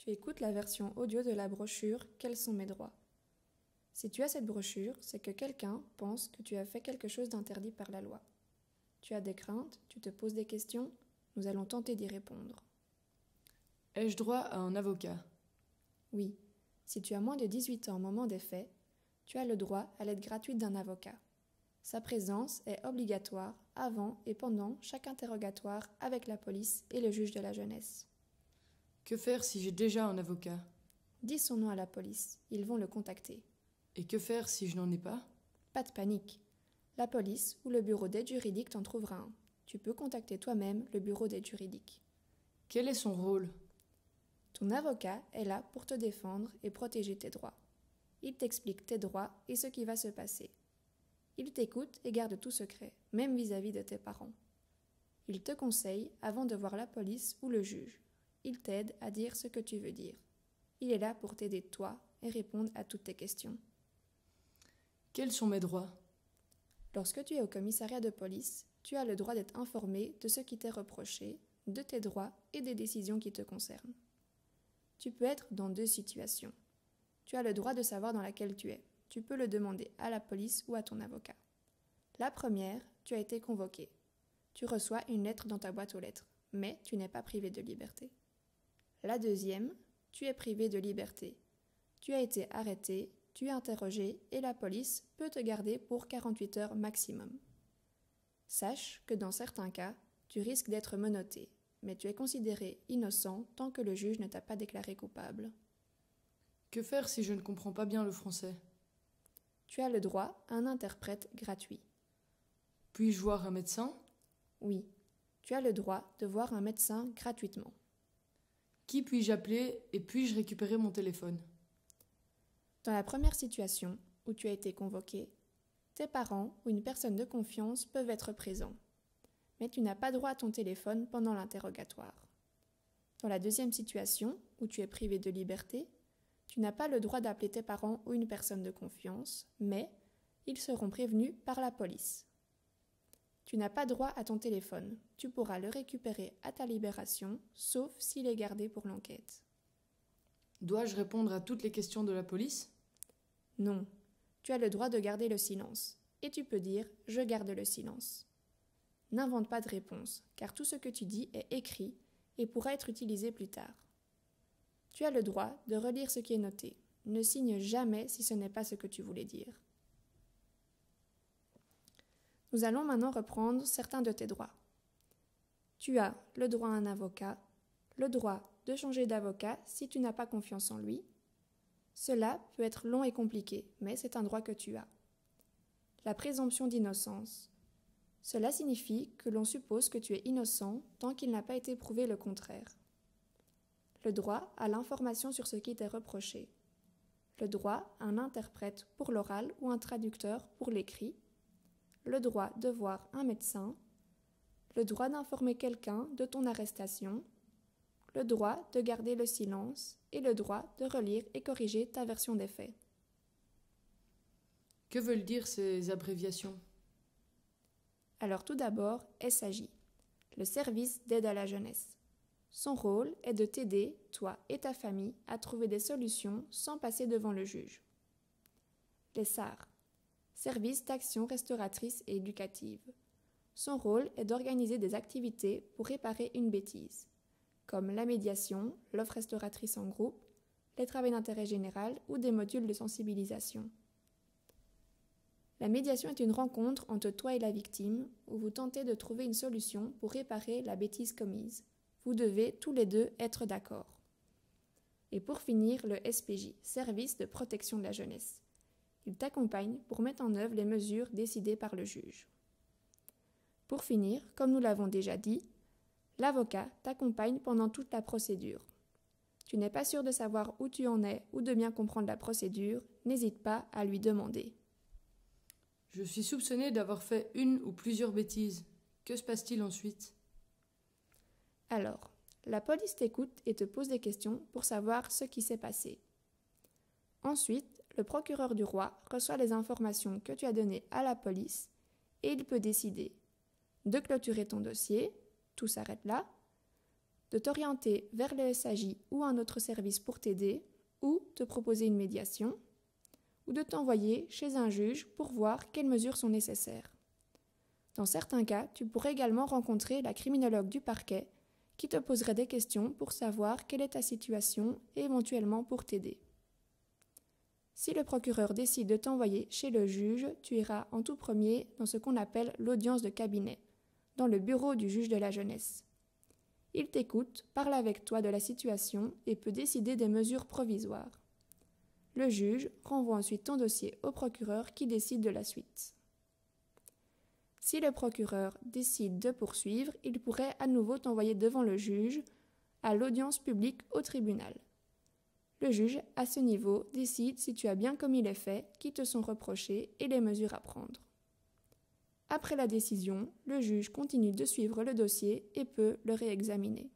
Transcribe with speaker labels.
Speaker 1: Tu écoutes la version audio de la brochure « Quels sont mes droits ?» Si tu as cette brochure, c'est que quelqu'un pense que tu as fait quelque chose d'interdit par la loi. Tu as des craintes, tu te poses des questions, nous allons tenter d'y répondre.
Speaker 2: Ai-je droit à un avocat?
Speaker 1: Oui, si tu as moins de 18 ans au moment des faits, tu as le droit à l'aide gratuite d'un avocat. Sa présence est obligatoire avant et pendant chaque interrogatoire avec la police et le juge de la jeunesse.
Speaker 2: Que faire si j'ai déjà un avocat?
Speaker 1: Dis son nom à la police, ils vont le contacter.
Speaker 2: Et que faire si je n'en ai pas?
Speaker 1: Pas de panique. La police ou le bureau d'aide juridique t'en trouvera un. Tu peux contacter toi-même le bureau d'aide juridique.
Speaker 2: Quel est son rôle?
Speaker 1: Ton avocat est là pour te défendre et protéger tes droits. Il t'explique tes droits et ce qui va se passer. Il t'écoute et garde tout secret, même vis-à-vis de tes parents. Il te conseille avant de voir la police ou le juge. Il t'aide à dire ce que tu veux dire. Il est là pour t'aider toi et répondre à toutes tes questions.
Speaker 2: Quels sont mes droits?
Speaker 1: Lorsque tu es au commissariat de police, tu as le droit d'être informé de ce qui t'est reproché, de tes droits et des décisions qui te concernent. Tu peux être dans deux situations. Tu as le droit de savoir dans laquelle tu es. Tu peux le demander à la police ou à ton avocat. La première, tu as été convoqué. Tu reçois une lettre dans ta boîte aux lettres, mais tu n'es pas privé de liberté. La deuxième, tu es privé de liberté. Tu as été arrêté, tu es interrogé et la police peut te garder pour 48 heures maximum. Sache que dans certains cas, tu risques d'être menotté, mais tu es considéré innocent tant que le juge ne t'a pas déclaré coupable.
Speaker 2: Que faire si je ne comprends pas bien le français?
Speaker 1: Tu as le droit à un interprète gratuit.
Speaker 2: Puis-je voir un médecin?
Speaker 1: Oui, tu as le droit de voir un médecin gratuitement.
Speaker 2: Qui puis-je appeler et puis-je récupérer mon téléphone?
Speaker 1: Dans la première situation, où tu as été convoqué, tes parents ou une personne de confiance peuvent être présents, mais tu n'as pas droit à ton téléphone pendant l'interrogatoire. Dans la deuxième situation, où tu es privé de liberté, tu n'as pas le droit d'appeler tes parents ou une personne de confiance, mais ils seront prévenus par la police. Tu n'as pas droit à ton téléphone, tu pourras le récupérer à ta libération, sauf s'il est gardé pour l'enquête.
Speaker 2: Dois-je répondre à toutes les questions de la police?
Speaker 1: Non, tu as le droit de garder le silence, et tu peux dire « je garde le silence ». N'invente pas de réponse, car tout ce que tu dis est écrit et pourra être utilisé plus tard. Tu as le droit de relire ce qui est noté. Ne signe jamais si ce n'est pas ce que tu voulais dire. Nous allons maintenant reprendre certains de tes droits. Tu as le droit à un avocat, le droit de changer d'avocat si tu n'as pas confiance en lui. Cela peut être long et compliqué, mais c'est un droit que tu as. La présomption d'innocence. Cela signifie que l'on suppose que tu es innocent tant qu'il n'a pas été prouvé le contraire. Le droit à l'information sur ce qui t'est reproché. Le droit à un interprète pour l'oral ou un traducteur pour l'écrit. Le droit de voir un médecin. Le droit d'informer quelqu'un de ton arrestation. Le droit de garder le silence et le droit de relire et corriger ta version des faits.
Speaker 2: Que veulent dire ces abréviations?
Speaker 1: Alors tout d'abord, SAJ, le service d'aide à la jeunesse. Son rôle est de t'aider, toi et ta famille, à trouver des solutions sans passer devant le juge. Les SAR, service d'action restauratrice et éducative. Son rôle est d'organiser des activités pour réparer une bêtise, comme la médiation, l'offre restauratrice en groupe, les travaux d'intérêt général ou des modules de sensibilisation. La médiation est une rencontre entre toi et la victime où vous tentez de trouver une solution pour réparer la bêtise commise. Vous devez tous les deux être d'accord. Et pour finir, le SPJ, Service de protection de la jeunesse. Il t'accompagne pour mettre en œuvre les mesures décidées par le juge. Pour finir, comme nous l'avons déjà dit, l'avocat t'accompagne pendant toute la procédure. Tu n'es pas sûr de savoir où tu en es ou de bien comprendre la procédure, n'hésite pas à lui demander.
Speaker 2: Je suis soupçonné d'avoir fait une ou plusieurs bêtises. Que se passe-t-il ensuite?
Speaker 1: Alors, la police t'écoute et te pose des questions pour savoir ce qui s'est passé. Ensuite, le procureur du roi reçoit les informations que tu as données à la police et il peut décider de clôturer ton dossier, tout s'arrête là, de t'orienter vers le SAJ ou un autre service pour t'aider, ou te proposer une médiation, ou de t'envoyer chez un juge pour voir quelles mesures sont nécessaires. Dans certains cas, tu pourrais également rencontrer la criminologue du parquet qui te poserait des questions pour savoir quelle est ta situation et éventuellement pour t'aider. Si le procureur décide de t'envoyer chez le juge, tu iras en tout premier dans ce qu'on appelle l'audience de cabinet, dans le bureau du juge de la jeunesse. Il t'écoute, parle avec toi de la situation et peut décider des mesures provisoires. Le juge renvoie ensuite ton dossier au procureur qui décide de la suite. Si le procureur décide de poursuivre, il pourrait à nouveau t'envoyer devant le juge à l'audience publique au tribunal. Le juge, à ce niveau, décide si tu as bien commis les faits qui te sont reprochés et les mesures à prendre. Après la décision, le juge continue de suivre le dossier et peut le réexaminer.